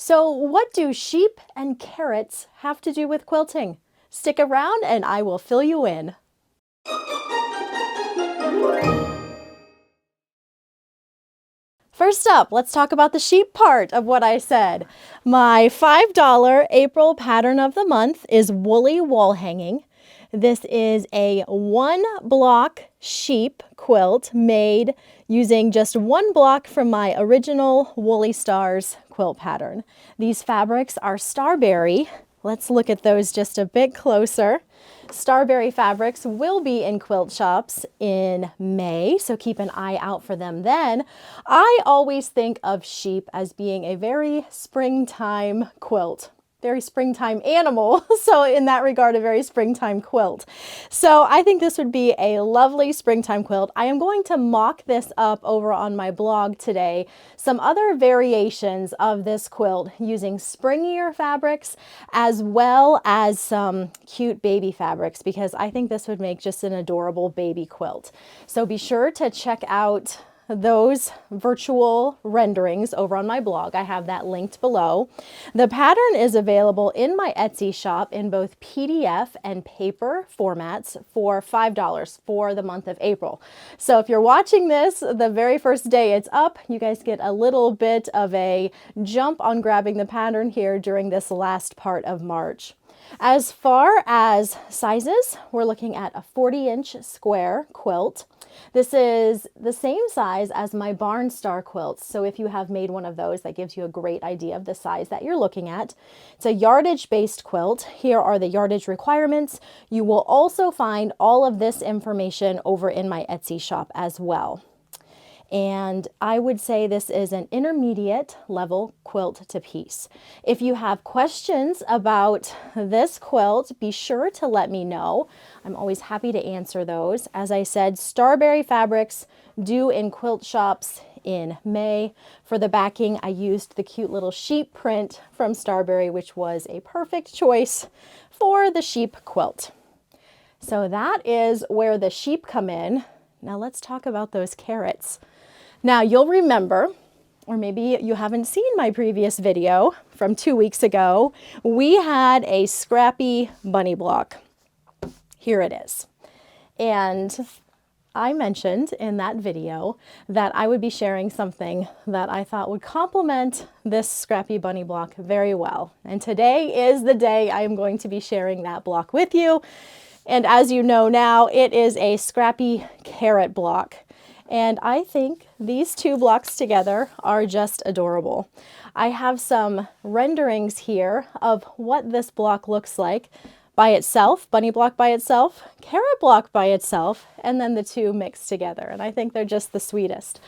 So what do sheep and carrots have to do with quilting? Stick around and I will fill you in. First up, let's talk about the sheep part of what I said. My $5 April pattern of the month is woolly wall hanging. This is a 1-block sheep quilt made using just 1 block from my original Woolly Stars quilt pattern. These fabrics are Starberry. Let's look at those just a bit closer. Starberry fabrics will be in quilt shops in May, so keep an eye out for them then. I always think of sheep as being a very springtime quilt. Very springtime animal, so in that regard, a very springtime quilt. So I think this would be a lovely springtime quilt. I am going to mock this up over on my blog today, some other variations of this quilt using springier fabrics as well as some cute baby fabrics, because I think this would make just an adorable baby quilt. So be sure to check out those virtual renderings over on my blog. I have that linked below. The pattern is available in my Etsy shop in both PDF and paper formats for $5 for the month of April. So if you're watching this the very first day it's up, you guys get a little bit of a jump on grabbing the pattern here during this last part of March. As far as sizes, we're looking at a 40-inch square quilt. This is the same size as my Barn Star quilts. So if you have made one of those, that gives you a great idea of the size that you're looking at. It's a yardage-based quilt. Here are the yardage requirements. You will also find all of this information over in my Etsy shop as well. And I would say this is an intermediate level quilt to piece. If you have questions about this quilt, be sure to let me know. I'm always happy to answer those. As I said, Starberry fabrics due in quilt shops in May. For the backing, I used the cute little sheep print from Starberry, which was a perfect choice for the sheep quilt. So that is where the sheep come in. Now let's talk about those carrots. Now you'll remember, or maybe you haven't seen my previous video from 2 weeks ago, we had a Scrappy bunny block. Here it is. And I mentioned in that video that I would be sharing something that I thought would complement this Scrappy bunny block very well. And today is the day I am going to be sharing that block with you. And as you know now, it is a Scrappy carrot block. And I think these two blocks together are just adorable. I have some renderings here of what this block looks like by itself, bunny block by itself, carrot block by itself, and then the two mixed together. And I think they're just the sweetest.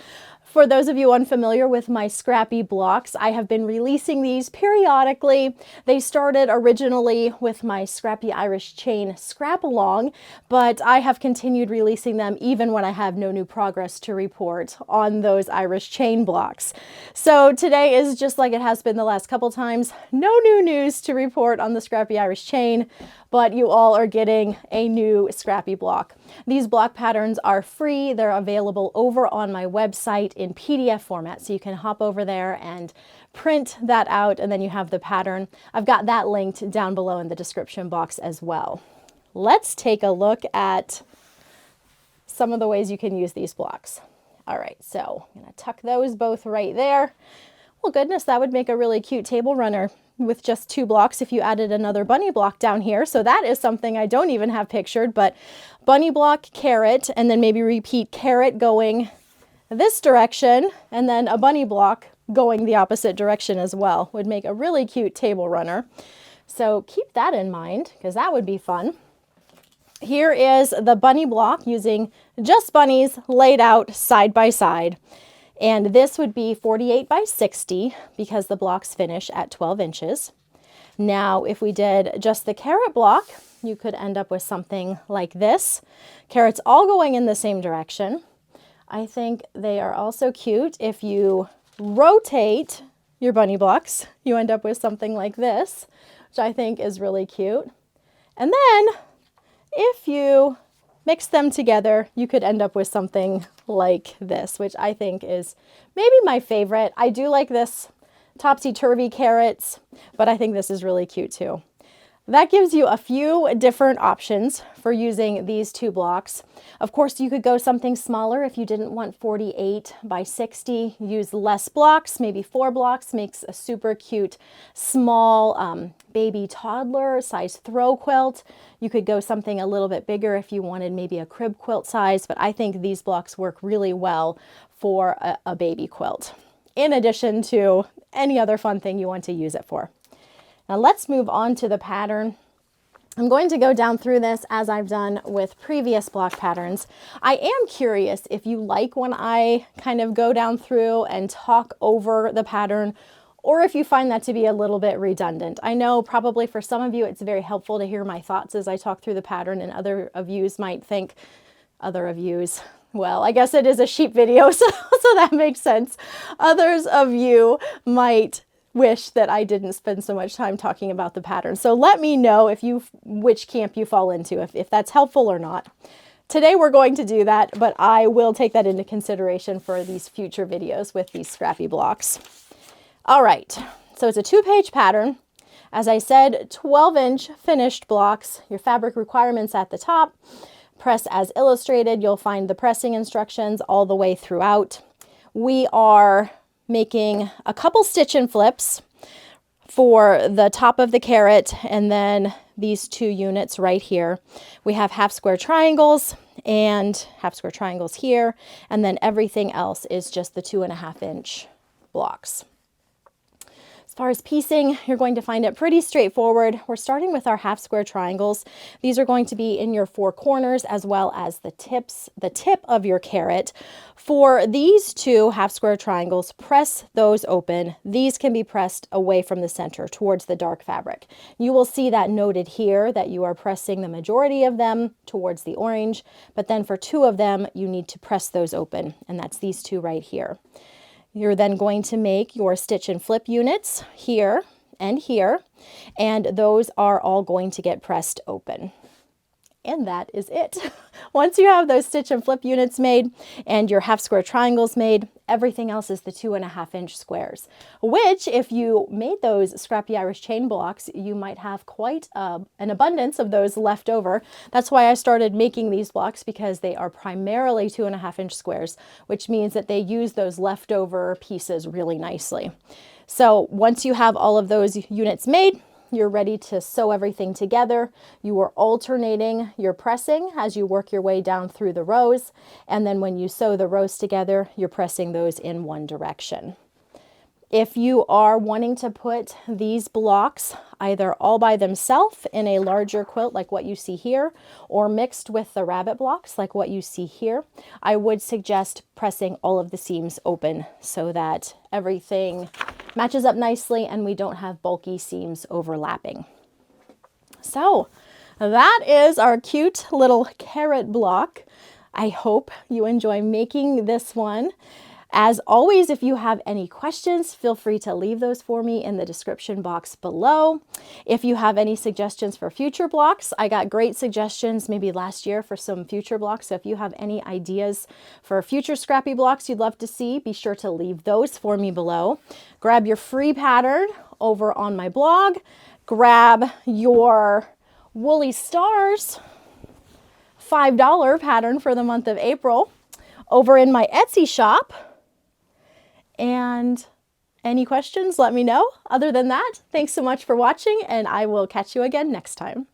For those of you unfamiliar with my Scrappy blocks, I have been releasing these periodically. They started originally with my Scrappy Irish Chain Scrap Along, but I have continued releasing them even when I have no new progress to report on those Irish Chain blocks. So today is just like it has been the last couple times. No new news to report on the Scrappy Irish Chain, but you all are getting a new Scrappy block. These block patterns are free. They're available over on my website in PDF format, so you can hop over there and print that out, and then you have the pattern. I've got that linked down below in the description box as well. Let's take a look at some of the ways you can use these blocks. All right, so I'm gonna tuck those both right there. Well, goodness, that would make a really cute table runner with just 2 blocks if you added another bunny block down here. So that is something I don't even have pictured, but bunny block, carrot, and then maybe repeat carrot going this direction, and then a bunny block going the opposite direction as well would make a really cute table runner. So keep that in mind, because that would be fun. Here is the bunny block using just bunnies laid out side by side. And this would be 48 by 60 because the blocks finish at 12 inches. Now, if we did just the carrot block, you could end up with something like this. Carrots all going in the same direction. I think they are also cute. If you rotate your bunny blocks, you end up with something like this, which I think is really cute. And then if you mix them together, you could end up with something like this, which I think is maybe my favorite. I do like this topsy-turvy carrots, but I think this is really cute too. That gives you a few different options for using these 2 blocks. Of course, you could go something smaller if you didn't want 48 by 60. Use less blocks, maybe 4 blocks, makes a super cute small baby toddler size throw quilt. You could go something a little bit bigger if you wanted maybe a crib quilt size, but I think these blocks work really well for a baby quilt, in addition to any other fun thing you want to use it for. Now let's move on to the pattern. I'm going to go down through this as I've done with previous block patterns. I am curious if you like when I kind of go down through and talk over the pattern, or if you find that to be a little bit redundant. I know probably for some of you it's very helpful to hear my thoughts as I talk through the pattern, and other of yous might think, well, I guess it is a sheep video, so that makes sense. Others of you might wish that I didn't spend so much time talking about the pattern. So let me know which camp you fall into, if that's helpful or not. Today we're going to do that, but I will take that into consideration for these future videos with these Scrappy blocks. All right, so it's a 2-page pattern. As I said, 12-inch finished blocks, your fabric requirements at the top. Press as illustrated. You'll find the pressing instructions all the way throughout. We are making a couple stitch and flips for the top of the carrot, and then these 2 units right here. We have half square triangles and half square triangles here, and then everything else is just the 2.5-inch blocks. As far as piecing, you're going to find it pretty straightforward. We're starting with our half square triangles. These are going to be in your 4 corners as well as the tip of your carrot. For these 2 half square triangles, press those open. These can be pressed away from the center towards the dark fabric. You will see that noted here that you are pressing the majority of them towards the orange, but then for 2 of them, you need to press those open, and that's these 2 right here. You're then going to make your stitch and flip units here and here, and those are all going to get pressed open. And that is it. Once you have those stitch and flip units made and your half square triangles made, everything else is the 2.5-inch squares, which if you made those Scrappy Irish chain blocks, you might have quite an abundance of those left over. That's why I started making these blocks, because they are primarily 2.5-inch squares, which means that they use those leftover pieces really nicely. So once you have all of those units made, you're ready to sew everything together. You are alternating your pressing as you work your way down through the rows. And then when you sew the rows together, you're pressing those in one direction. If you are wanting to put these blocks either all by themselves in a larger quilt like what you see here, or mixed with the rabbit blocks like what you see here, I would suggest pressing all of the seams open so that everything matches up nicely and we don't have bulky seams overlapping. So that is our cute little carrot block. I hope you enjoy making this one. As always, if you have any questions, feel free to leave those for me in the description box below. If you have any suggestions for future blocks, I got great suggestions maybe last year for some future blocks. So if you have any ideas for future Scrappy blocks you'd love to see, be sure to leave those for me below. Grab your free pattern over on my blog. Grab your Woolly Stars $5 pattern for the month of April over in my Etsy shop. And any questions, let me know. Other than that, thanks so much for watching, and I will catch you again next time.